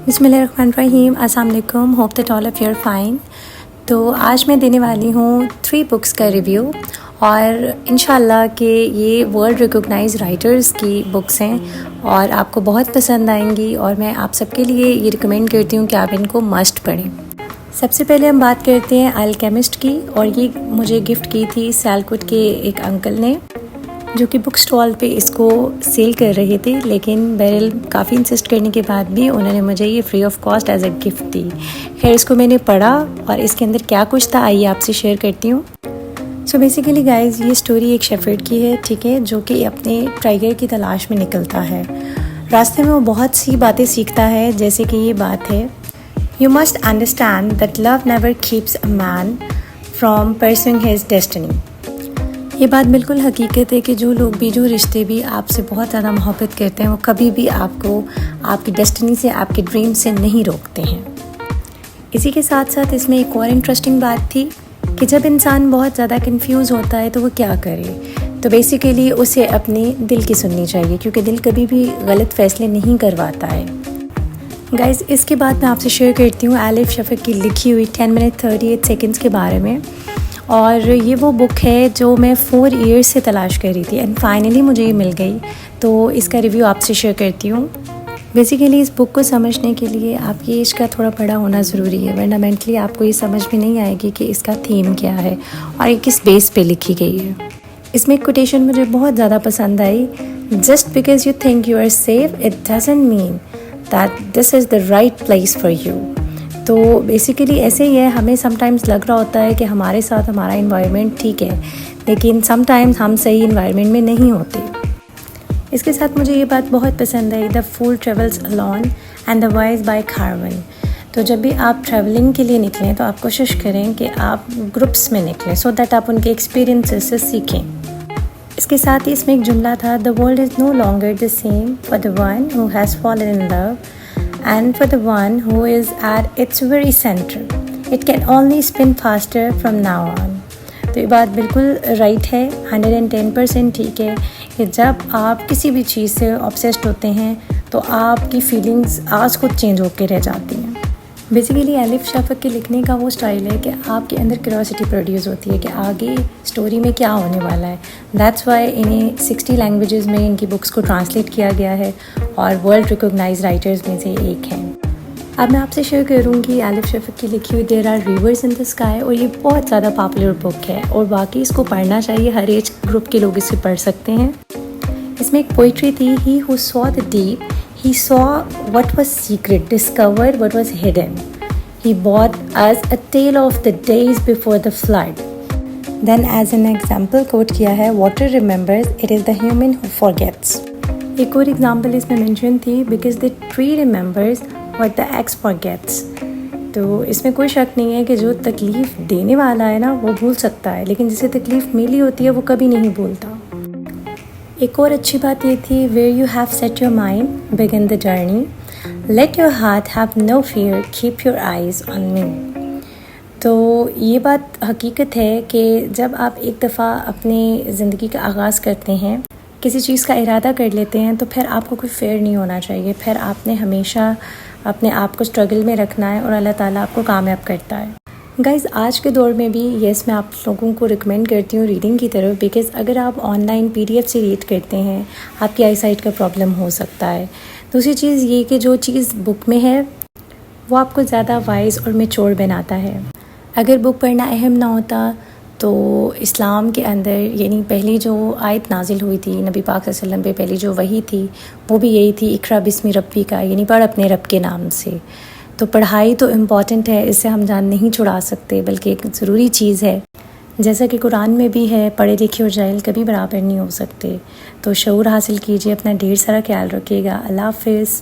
بسم اللہ الرحمن الرحیم. السلام علیکم. Hope that all of you are fine. تو آج میں دینے والی ہوں 3 بکس کا ریویو، اور انشاءاللہ کہ یہ ورلڈ ریکگنائز رائٹرز کی بکس ہیں اور آپ کو بہت پسند آئیں گی، اور میں آپ سب کے لیے یہ ریکمینڈ کرتی ہوں کہ آپ ان کو مسٹ پڑھیں. سب سے پہلے ہم بات کرتے ہیں الکیمسٹ کی، اور یہ مجھے گفٹ کی تھی سیالکوٹ کے ایک انکل نے، جو کہ بک سٹال پہ اس کو سیل کر رہے تھے، لیکن بہرحال کافی انسسٹ کرنے کے بعد بھی انہوں نے مجھے یہ free of cost as a gift دی. خیر اس کو میں نے پڑھا اور اس کے اندر کیا کچھ تھا آئیے آپ سے شیئر کرتی ہوں. سو بیسیکلی گائز یہ اسٹوری ایک شیفرڈ کی ہے، ٹھیک ہے، جو کہ اپنے ٹائیگر کی تلاش میں نکلتا ہے. راستے میں وہ بہت سی باتیں سیکھتا ہے، جیسے کہ یہ بات ہے: you must understand that love never keeps a man from pursuing his destiny. یہ بات بالکل حقیقت ہے کہ جو لوگ بھی، جو رشتے بھی آپ سے بہت زیادہ محبت کرتے ہیں، وہ کبھی بھی آپ کو آپ کی ڈیسٹنی سے، آپ کے ڈریم سے نہیں روکتے ہیں. اسی کے ساتھ ساتھ اس میں ایک اور انٹرسٹنگ بات تھی کہ جب انسان بہت زیادہ کنفیوز ہوتا ہے تو وہ کیا کرے. تو بیسیکلی اسے اپنے دل کی سننی چاہیے، کیونکہ دل کبھی بھی غلط فیصلے نہیں کرواتا ہے. گائز اس کے بعد میں آپ سے شیئر کرتی ہوں الف شفق کی لکھی ہوئی 10 منٹ 38 سیکنڈز کے بارے میں. اور یہ وہ بک ہے جو میں 4 ایئرس سے تلاش کر رہی تھی، اینڈ فائنلی مجھے یہ مل گئی. تو اس کا ریویو آپ سے شیئر کرتی ہوں. بیسیکلی اس بک کو سمجھنے کے لیے آپ کی ایج کا تھوڑا بڑا ہونا ضروری ہے، ورنہ مینٹلی آپ کو یہ سمجھ بھی نہیں آئے گی کہ اس کا تھیم کیا ہے اور یہ کس بیس پہ لکھی گئی ہے. اس میں ایک کوٹیشن مجھے بہت زیادہ پسند آئی: just because you think you are safe it doesn't mean that this is the right place for you. تو بیسیکلی ایسے ہی ہے، ہمیں سم ٹائمز لگ رہا ہوتا ہے کہ ہمارے ساتھ ہمارا انوائرمنٹ ٹھیک ہے، لیکن سم ٹائمز ہم صحیح انوائرمنٹ میں نہیں ہوتے. اس کے ساتھ مجھے یہ بات بہت پسند ہے: the fool travels alone and the wise by caravan. تو جب بھی آپ ٹریولنگ کے لیے نکلیں تو آپ کوشش کریں کہ آپ گروپس میں نکلیں، سو دیٹ آپ ان کے ایکسپیرینسز سے سیکھیں. اس کے ساتھ ہی اس میں ایک جملہ تھا: the world is no longer the same for the one who has fallen in love and for the one who is at its very center. It can only spin faster from now on. تو یہ بات بالکل right ہے، 110% ٹھیک ہے کہ جب آپ کسی بھی چیز سے obsessed ہوتے ہیں تو آپ کی فیلنگز آج خود چینج ہو کے رہ جاتی ہیں. بیسیکلی الف شفق کے لکھنے کا وہ اسٹائل ہے کہ آپ کے اندر کیوریوسٹی پروڈیوس ہوتی ہے کہ آگے اسٹوری میں کیا ہونے والا ہے. دیٹس وائی انہیں 60 لینگویجز میں ان کی بکس کو ٹرانسلیٹ کیا گیا ہے اور ورلڈ ریکگنائز رائٹرز میں سے ایک ہیں. اب میں آپ سے شیئر کروں گی الف شفق کی لکھی ہوئی there are rivers in the sky, اور یہ بہت زیادہ پاپولر بک ہے اور واقعی اس کو پڑھنا چاہیے، ہر ایج گروپ کے لوگ اسے پڑھ سکتے ہیں. اس میں ایک پوئٹری تھی: he who saw the deep he saw what was secret, discovered what was hidden. He brought us a tale of the days before the flood. Then as an example quote کیا ہے: water remembers, it is the human who forgets. ایک اور example اس میں mention تھی: because the tree remembers what the axe forgets. تو اس میں کوئی شک نہیں ہے کہ جو تکلیف دینے والا ہے نا وہ بھول سکتا ہے، لیکن جسے تکلیف ملی ہوتی ہے وہ کبھی نہیں بھولتا. ایک اور اچھی بات یہ تھی: where you have set your mind, begin the journey. Let your heart have no fear, keep your eyes on me. تو یہ بات حقیقت ہے کہ جب آپ ایک دفعہ اپنی زندگی کا آغاز کرتے ہیں، کسی چیز کا ارادہ کر لیتے ہیں، تو پھر آپ کو کوئی فیئر نہیں ہونا چاہیے. پھر آپ نے ہمیشہ اپنے آپ کو اسٹرگل میں رکھنا ہے اور اللہ تعالیٰ آپ کو کامیاب کرتا ہے. گائز آج کے دور میں بھی یس میں آپ لوگوں کو ریکمینڈ کرتی ہوں ریڈنگ کی طرف، بیکاز اگر آپ آن لائن PDF سے ریڈ کرتے ہیں آپ کی آئی سائٹ کا پرابلم ہو سکتا ہے. دوسری چیز یہ کہ جو چیز بک میں ہے وہ آپ کو زیادہ وائز اور میچور بناتا ہے. اگر بک پڑھنا اہم نہ ہوتا تو اسلام کے اندر یعنی پہلی جو آیت نازل ہوئی تھی نبی پاک صلی اللہ علیہ وسلم پہ، پہلی جو وحی تھی وہ بھی یہی تھی: اقرا بسم ربی کا، یعنی پڑھ اپنے رب کے نام سے. تو پڑھائی تو امپورٹنٹ ہے، اس سے ہم جان نہیں چھڑا سکتے، بلکہ ایک ضروری چیز ہے. جیسا کہ قرآن میں بھی ہے: پڑھے لکھے اور جاہل کبھی برابر نہیں ہو سکتے. تو شعور حاصل کیجیے، اپنا ڈھیر سارا خیال رکھیے گا. اللہ حافظ.